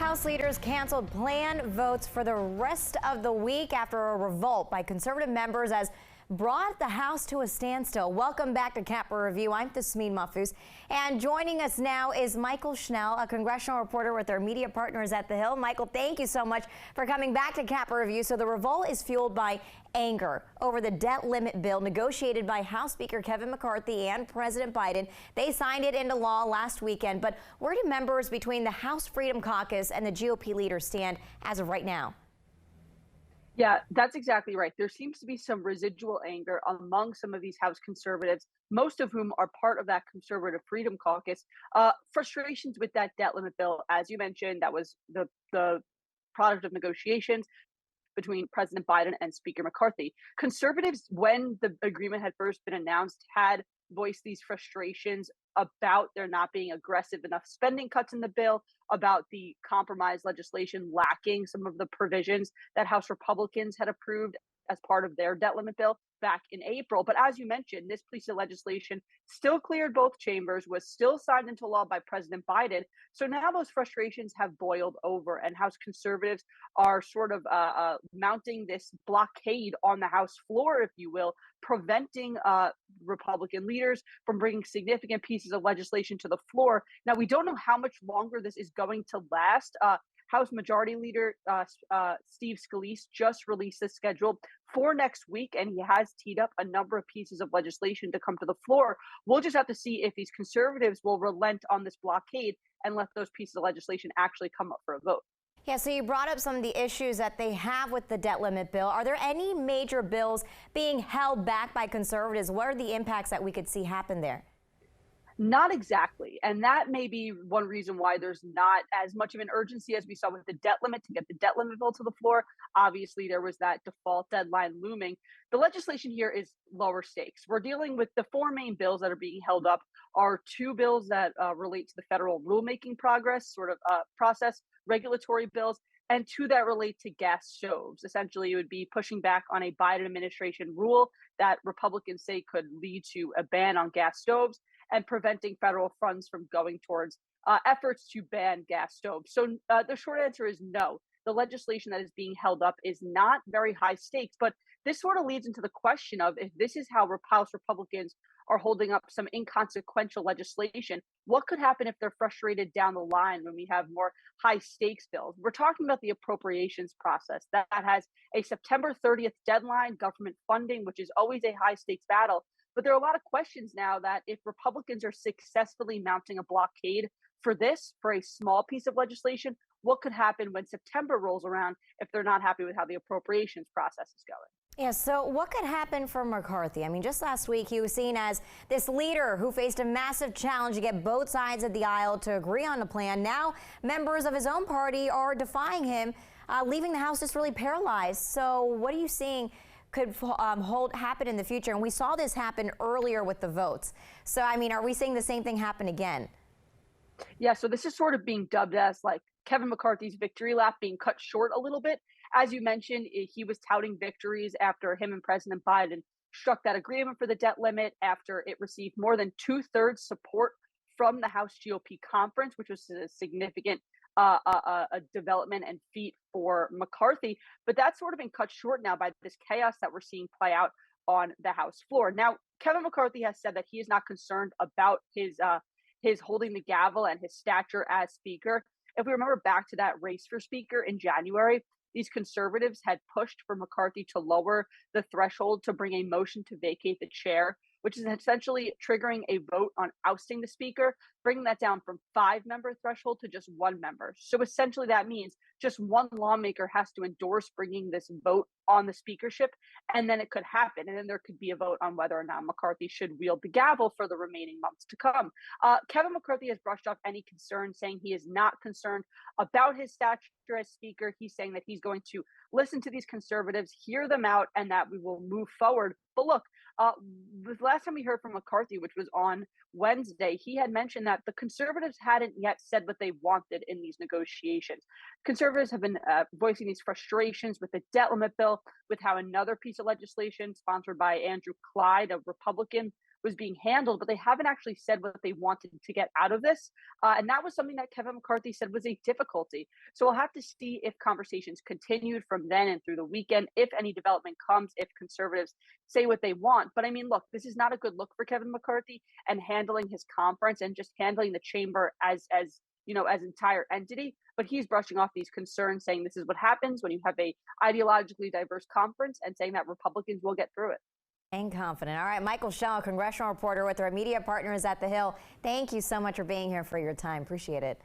House leaders canceled planned votes for the rest of the week after a revolt by conservative members as brought the House to a standstill. Welcome back to Capra Review. I'm Tasmeen Mahfouz, and joining us now is Mychael Schnell, a congressional reporter with our media partners at The Hill. Mychael, thank you so much for coming back to Capra Review. So the revolt is fueled by anger over the debt limit bill negotiated by House Speaker Kevin McCarthy and President Biden. They signed it into law last weekend, but where do members between the House Freedom Caucus and the GOP leaders stand as of right now? Yeah, that's exactly right. There seems to be some residual anger among some of these House conservatives, most of whom are part of that conservative Freedom Caucus. Frustrations with that debt limit bill, as you mentioned, that was the product of negotiations between President Biden and Speaker McCarthy. Conservatives, when the agreement had first been announced, had voiced these frustrations about there not being aggressive enough spending cuts in the bill, about the compromise legislation lacking some of the provisions that House Republicans had approved as part of their debt limit bill back in April. But as you mentioned, this piece of legislation still cleared both chambers, was still signed into law by President Biden. So now those frustrations have boiled over, and House conservatives are sort of mounting this blockade on the House floor, if you will, preventing Republican leaders from bringing significant pieces of legislation to the floor. Now, we don't know how much longer this is going to last. House Majority Leader Steve Scalise just released the schedule for next week, and he has teed up a number of pieces of legislation to come to the floor. We'll just have to see if these conservatives will relent on this blockade and let those pieces of legislation actually come up for a vote. Yeah, so you brought up some of the issues that they have with the debt limit bill. Are there any major bills being held back by conservatives? What are the impacts that we could see happen there? Not exactly. And that may be one reason why there's not as much of an urgency as we saw with the debt limit to get the debt limit bill to the floor. Obviously, there was that default deadline looming. The legislation here is lower stakes. We're dealing with the four main bills that are being held up are two bills that relate to the federal rulemaking process, regulatory bills, and two that relate to gas stoves. Essentially, it would be pushing back on a Biden administration rule that Republicans say could lead to a ban on gas stoves and preventing federal funds from going towards efforts to ban gas stoves. So the short answer is no. The legislation that is being held up is not very high stakes, but this sort of leads into the question of if this is how House Republicans are holding up some inconsequential legislation, what could happen if they're frustrated down the line when we have more high stakes bills? We're talking about the appropriations process that has a September 30th deadline, government funding, which is always a high stakes battle. But there are a lot of questions now that if Republicans are successfully mounting a blockade for a small piece of legislation, what could happen when September rolls around if they're not happy with how the appropriations process is going? Yeah, so what could happen for McCarthy? I mean, just last week, he was seen as this leader who faced a massive challenge to get both sides of the aisle to agree on a plan. Now, members of his own party are defying him, leaving the House just really paralyzed. So what are you seeing could happen in the future? And we saw this happen earlier with the votes. So, I mean, are we seeing the same thing happen again? Yeah, so this is sort of being dubbed as like Kevin McCarthy's victory lap being cut short a little bit. As you mentioned, he was touting victories after him and President Biden struck that agreement for the debt limit after it received more than 2/3 support from the House GOP conference, which was a significant a development and feat for McCarthy. But that's sort of been cut short now by this chaos that we're seeing play out on the House floor. Now, Kevin McCarthy has said that he is not concerned about his holding the gavel and his stature as Speaker. If we remember back to that race for Speaker in January, these conservatives had pushed for McCarthy to lower the threshold to bring a motion to vacate the chair, which is essentially triggering a vote on ousting the Speaker, bringing that down from 5-member threshold to just 1 member. So essentially that means just one lawmaker has to endorse bringing this vote on the speakership, and then it could happen. And then there could be a vote on whether or not McCarthy should wield the gavel for the remaining months to come. Kevin McCarthy has brushed off any concern, saying he is not concerned about his stature as Speaker. He's saying that he's going to listen to these conservatives, hear them out, and that we will move forward. But look, the last time we heard from McCarthy, which was on Wednesday, he had mentioned that the conservatives hadn't yet said what they wanted in these negotiations. Conservatives have been voicing these frustrations with the debt limit bill, with how another piece of legislation sponsored by Andrew Clyde, a Republican, was being handled, but they haven't actually said what they wanted to get out of this. And that was something that Kevin McCarthy said was a difficulty. So we'll have to see if conversations continued from then and through the weekend, if any development comes, if conservatives say what they want. But I mean, look, this is not a good look for Kevin McCarthy and handling his conference and just handling the chamber as entire entity. But he's brushing off these concerns, saying this is what happens when you have a ideologically diverse conference, and saying that Republicans will get through it. And confident. All right, Mychael Schnell, congressional reporter with our media partners at The Hill. Thank you so much for being here for your time. Appreciate it.